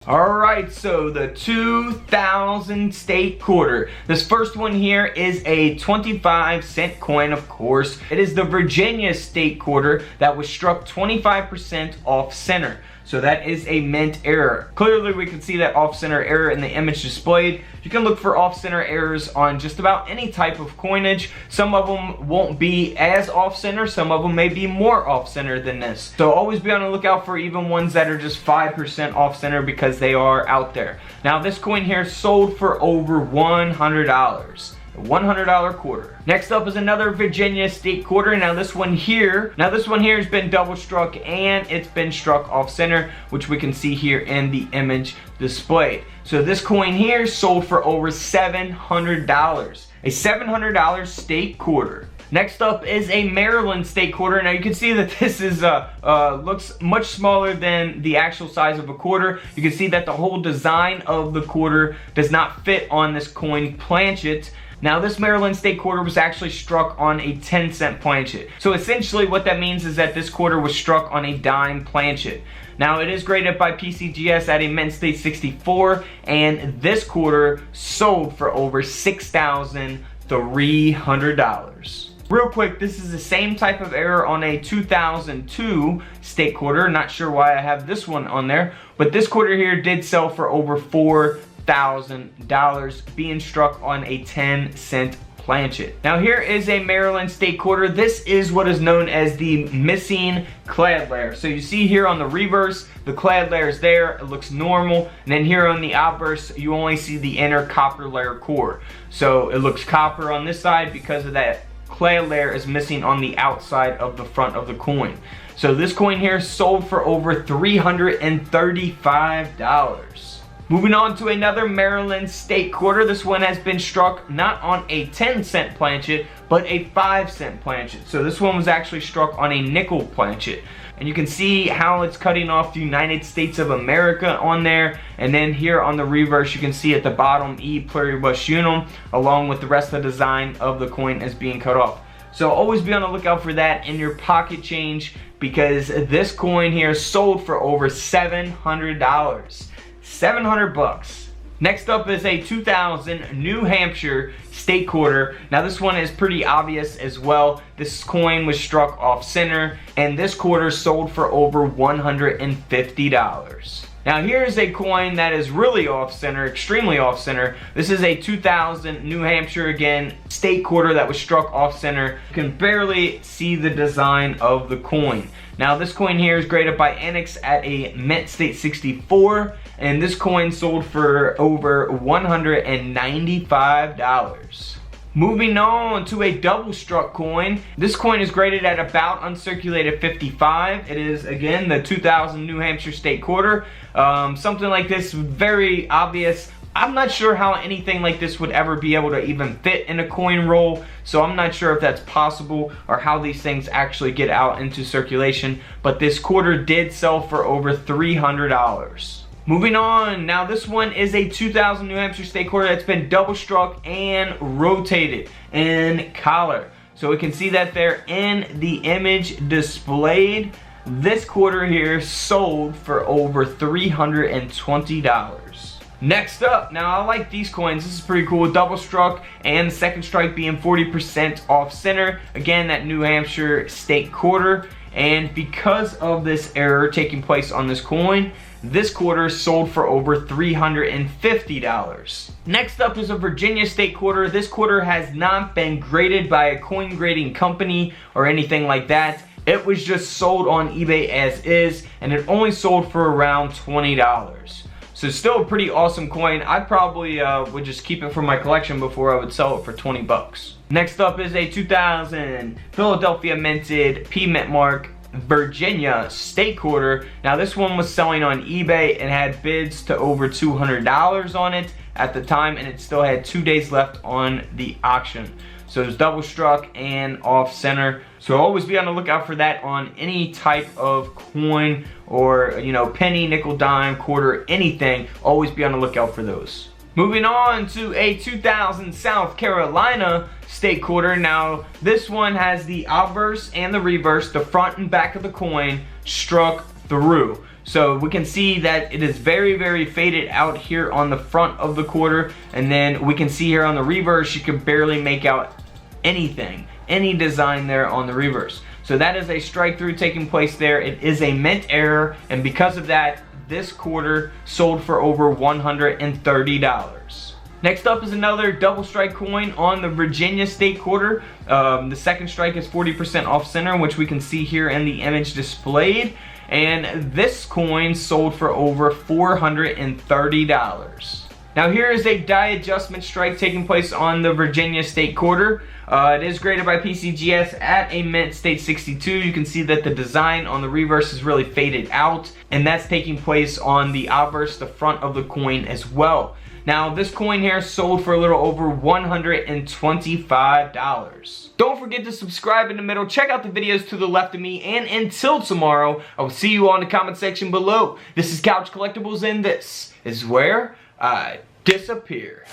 Alright, so the 2000 state quarter. This first one here is a 25-cent coin, of course. It is the Virginia state quarter that was struck 25% off center. So that is a mint error. Clearly we can see that off-center error in the image displayed. You can look for off-center errors on just about any type of coinage. Some of them won't be as off-center, some of them may be more off-center than this. So always be on the lookout for even ones that are just 5% off-center because they are out there. Now this coin here sold for over $100. $100 quarter. Next up is another Virginia state quarter. Now this one here has been double struck and it's been struck off center, which we can see here in the image displayed. So this coin here sold for over $700. A $700 state quarter. Next up is a Maryland state quarter. Now you can see that this is looks much smaller than the actual size of a quarter. You can see that the whole design of the quarter does not fit on this coin planchet. Now this Maryland state quarter was actually struck on a 10-cent planchet. So essentially what that means is that this quarter was struck on a dime planchet. Now it is graded by PCGS at a mint state 64, and this quarter sold for over $6,300. Real quick, this is the same type of error on a 2002 state quarter. Not sure why I have this one on there, but this quarter here did sell for over $4,000, being struck on a 10-cent planchet. Now here is a Maryland state quarter. This is what is known as the missing clad layer. So you see here on the reverse, the clad layer is there, it looks normal, and then here on the obverse, you only see the inner copper layer core. So it looks copper on this side because of that clad layer is missing on the outside of the front of the coin. So this coin here sold for over $335. Moving on to another Maryland state quarter. This one has been struck not on a 10-cent planchet, but a 5-cent planchet. So this one was actually struck on a nickel planchet. And you can see how it's cutting off the United States of America on there. And then here on the reverse, you can see at the bottom, E pluribus unum, along with the rest of the design of the coin as being cut off. So always be on the lookout for that in your pocket change, because this coin here sold for over $700. 700 bucks. Next up is a 2000 New Hampshire state quarter. Now this one is pretty obvious as well. This coin was struck off center, and this quarter sold for over $150. Now here's a coin that is really off center, extremely off center. This is a 2000 New Hampshire, again, state quarter that was struck off center. You can barely see the design of the coin. Now this coin here is graded by Annex at a mint state 64, and this coin sold for over $195. Moving on to a double struck coin. This coin is graded at about uncirculated 55. It is, again, the 2000 New Hampshire state quarter. Something like this, very obvious. I'm not sure how anything like this would ever be able to even fit in a coin roll, so I'm not sure if that's possible or how these things actually get out into circulation, but this quarter did sell for over $300. Moving on, now this one is a 2000 New Hampshire state quarter that's been double struck and rotated in collar. So we can see that there in the image displayed. This quarter here sold for over $320. Next up, now I like these coins. This is pretty cool. Double struck and the second strike being 40% off center. Again, that New Hampshire state quarter. And because of this error taking place on this coin, this quarter sold for over $350. Next up is a Virginia state quarter. This quarter has not been graded by a coin grading company or anything like that. It was just sold on eBay as is, and it only sold for around $20. So still a pretty awesome coin. I probably would just keep it for my collection before I would sell it for 20 bucks. Next up is a 2000 Philadelphia minted P mint mark Virginia state quarter. Now this one was selling on eBay and had bids to over $200 on it at the time, and it still had 2 days left on the auction. So it was double struck and off center. So always be on the lookout for that on any type of coin, or penny, nickel, dime, quarter, anything. Always be on the lookout for those. Moving on to a 2000 South Carolina state quarter. Now this one has the obverse and the reverse, the front and back of the coin struck through. So we can see that it is very faded out here on the front of the quarter, and then we can see here on the reverse you can barely make out anything, any design there on the reverse. So that is a strike through taking place there. It is a mint error, and because of that, this quarter sold for over $130. Next up is another double strike coin on the Virginia State quarter. The second strike is 40% off center, which we can see here in the image displayed. And this coin sold for over $430. Now here is a die adjustment strike taking place on the Virginia State quarter. It is graded by PCGS at a mint state 62. You can see that the design on the reverse is really faded out, and that's taking place on the obverse, the front of the coin as well. Now this coin here sold for a little over $125. Don't forget to subscribe in the middle, check out the videos to the left of me, and until tomorrow, I will see you all in the comment section below. This is Couch Collectibles, and this is where I disappear.